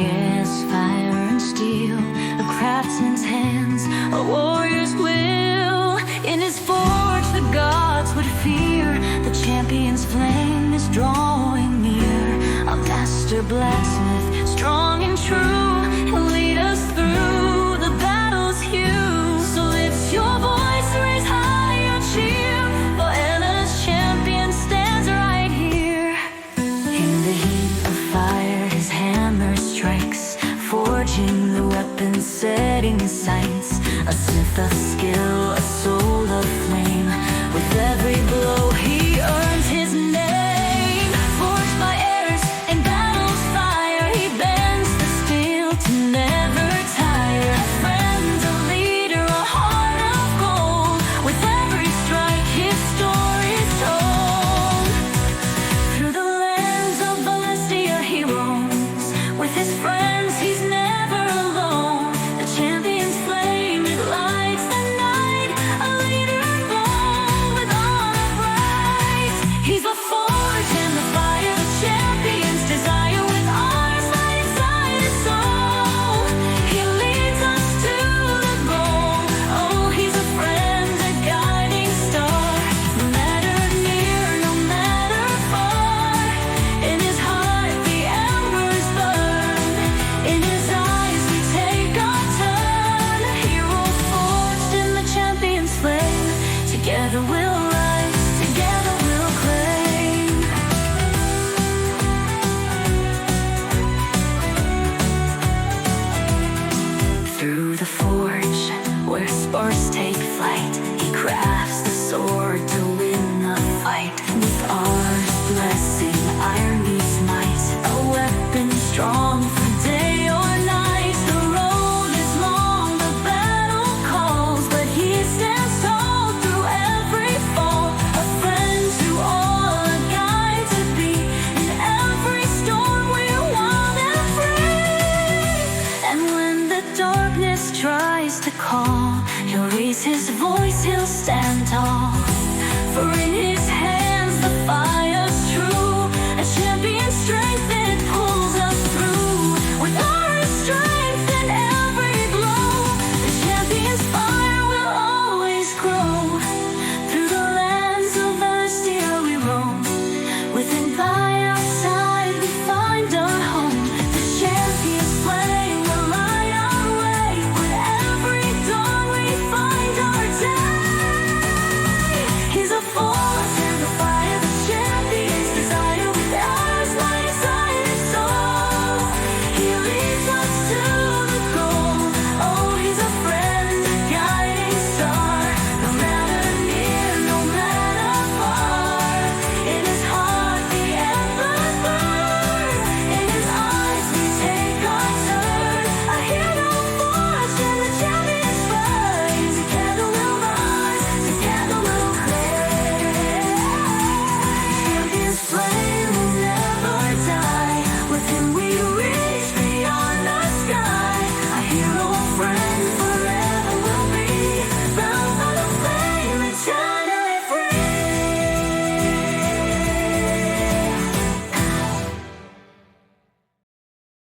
Yes, fire and steel, a craftsman's hands, a warrior's will. In his forge the gods would fear. The champion's flame is drawing near. A master blacksmith, strong and true, he'll lead us through the battle's hue. So lift your voice, raise high your cheer, for Anna's champion stands right here. In the heat of fire his hammer strikes, forging the weapon, setting sights. A smith of skill, a soul of flame, with every blow he earns his name. Forged by Ares in battle's fire, he bends the steel to never tire. A friend, a leader, a heart of gold, with every strike his story's told. Through the lands of Celestia he roams, with his friends he's never alone. The champion's flame, it lights the night, a leader bold with honor bright. He's the forge and the fire, the champion's desire, with ours light inside his soul. He leads us to the goal. Oh, he's a friend, a guiding star. No matter near, no matter far, in his heart the embers burn. In his eyes we take our turn. Heroes forged in the champion's flame. Together we'll rise, together we'll claim. Through the forge, where sparks take flight, he crafts the sword to win the fight. With Ares blessing, iron meets might, a weapon strong for day or night. The road is long, the battle calls, but he stands tall through every fall. A friend to all, a guide to be. In every storm we're wild and free. And when the darkness tries to call, he'll raise his voice, he'll stand tall. For in his